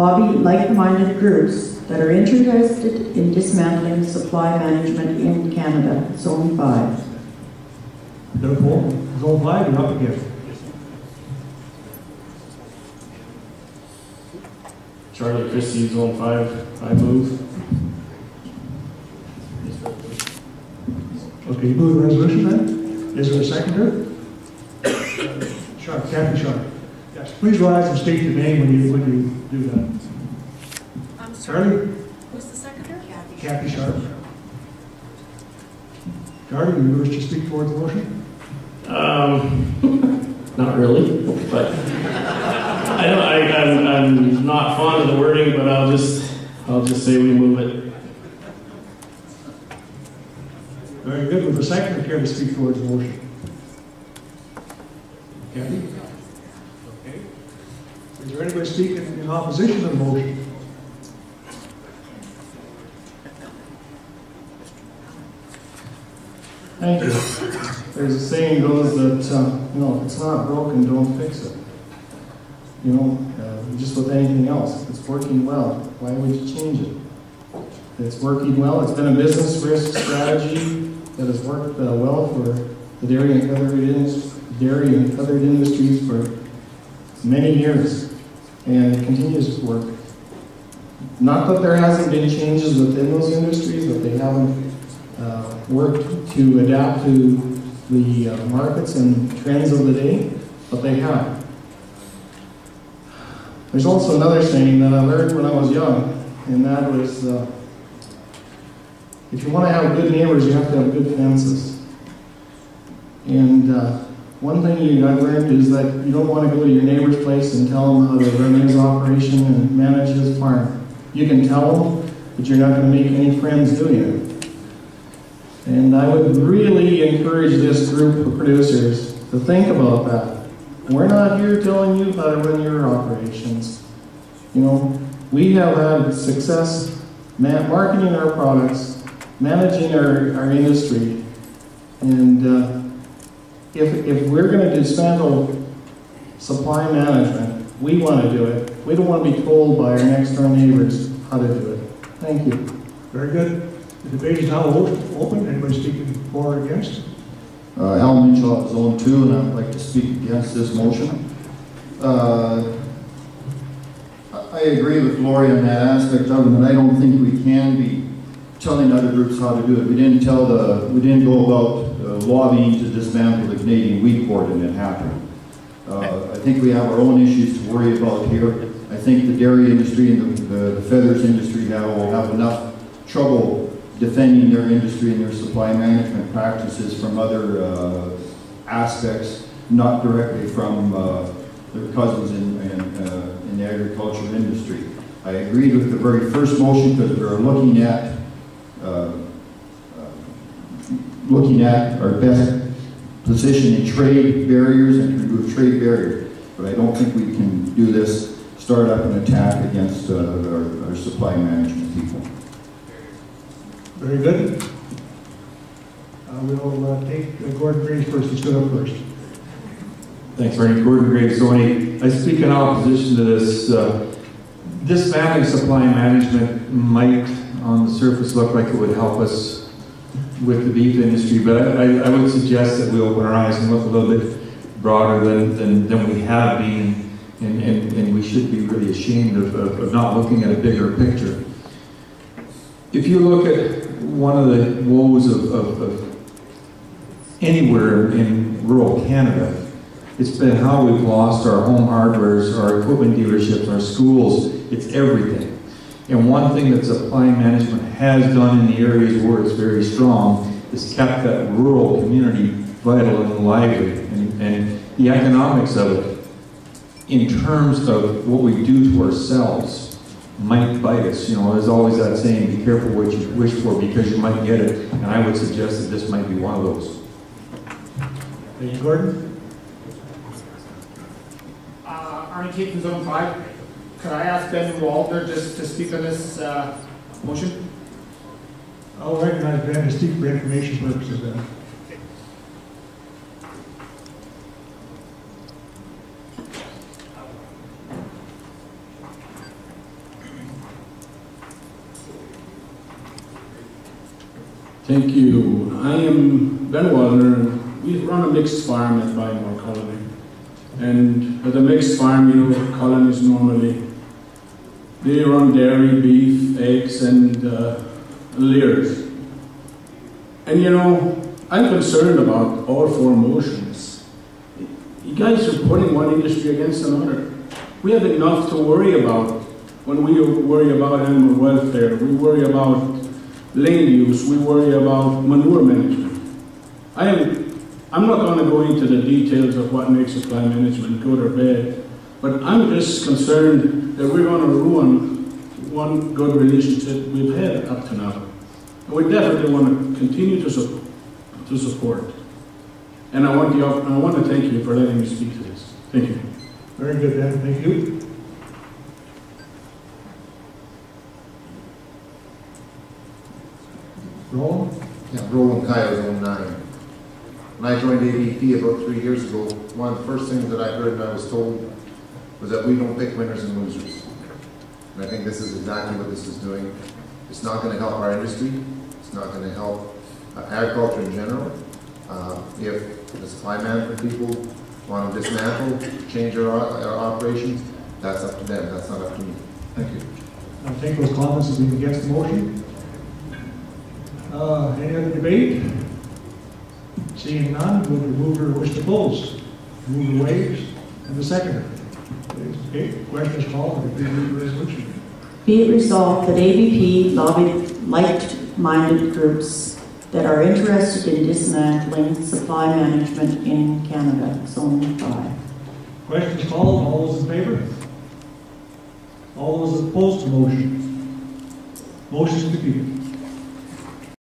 lobby like-minded groups that are interested in dismantling supply management in Canada, Zone 5. Therefore, Zone 5, you're up again. Charlie Christie, Zone 5, I move. Okay, you move the resolution then? Is there a seconder? Sharp, Kathy Sharp. Yes, please rise and state your name when you do that. I'm sorry. Charlie? Who's the seconder? Kathy Sharp. Charlie, you wish to speak towards the motion? Not really, but I'm not fond of the wording, but I'll just say we move it. Very good. With the seconder care to speak towards the motion? Kathy? Okay. Is there anybody speaking in opposition to the motion? Thank you. There's a saying goes that, if it's not broken, don't fix it. Just with anything else, if it's working well, why would you change it? If it's working well, it's been a business risk strategy that has worked well for the dairy and feathered industries for many years, and it continues to work. Not that there hasn't been changes within those industries, that they haven't worked to adapt to the markets and trends of the day, but they have. There's also another saying that I learned when I was young, and that was, if you want to have good neighbors, you have to have good fences. And one thing I've learned is that you don't want to go to your neighbor's place and tell him how to run his operation and manage his farm. You can tell him, but you're not going to make any friends doing it. And I would really encourage this group of producers to think about that. We're not here telling you how to run your operations. We have had success marketing our products, managing our industry, and if we're going to dismantle supply management, we want to do it. We don't want to be told by our next door neighbors how to do it. Thank you. Very good. The debate is now open. Anybody speaking for or against? Al Minchop, Zone 2, and I'd like to speak against this motion. I agree with Gloria in that aspect of it, and I don't think we can be telling other groups how to do it. We didn't go about lobbying to dismantle the Canadian wheat board, and it happened. I think we have our own issues to worry about here. I think the dairy industry and the feathers industry now will have enough trouble defending their industry and their supply management practices from other aspects, not directly from their cousins in the agriculture industry. I agreed with the very first motion because we're looking at our best position in trade barriers and to remove trade barriers. But I don't think we can do this, start up an attack against our supply management people. Very good. We'll take Gordon Graves first. He stood up first. Thanks, Bernie. Gordon Graves, Sony. I speak in opposition to this. Dismantling supply management might, on the surface, look like it would help us with the beef industry, but I would suggest that we open our eyes and look a little bit broader than we have been, and we should be really ashamed of not looking at a bigger picture. If you look at one of the woes of anywhere in rural Canada, it's been how we've lost our home hardwares, our equipment dealerships, our schools. It's everything. And one thing that supply management has done in the areas where it's very strong is kept that rural community vital and lively. And the economics of it, in terms of what we do to ourselves, might bite us. There's always that saying, be careful what you wish for because you might get it. And I would suggest that this might be one of those. Thank you, Gordon. Arnie Keith from Zone 5. Could I ask Ben Waldner just to speak on this motion? I'll recognize Ben to speak for information purposes then. Thank you. I am Ben Wallner. We run a mixed farm at Bymore Colony. And at a mixed farm, you know, colonies normally, they run dairy, beef, eggs, and layers. And you know, I'm concerned about all four motions. You guys are putting one industry against another. We have enough to worry about when we worry about animal welfare. We worry about land use. We worry about manure management. I'm not going to go into the details of what makes supply management good or bad, but I'm just concerned that we're going to ruin one good relationship we've had up to now. And we definitely want to continue to support. And I want to thank you for letting me speak to this. Thank you. Very good, Ben. Thank you. Roland? Yeah, Roland Kyle, 09. When I joined ABP about 3 years ago, one of the first things that I heard and I was told was that we don't pick winners and losers. And I think this is exactly what this is doing. It's not going to help our industry. It's not going to help agriculture in general. If the supply management people want to dismantle, change our operations, that's up to them. That's not up to me. Thank you. I'll take those comments as being against the motion. Any other debate? Seeing none, will the mover wish to close? Mover waves, and the seconder. Okay, question is called, and please read the resolution. Be it resolved that ABP lobbied like-minded groups that are interested in dismantling supply management in Canada, Zone 5. Question is called. All those in favor? All those opposed to motion? Motion is defeated.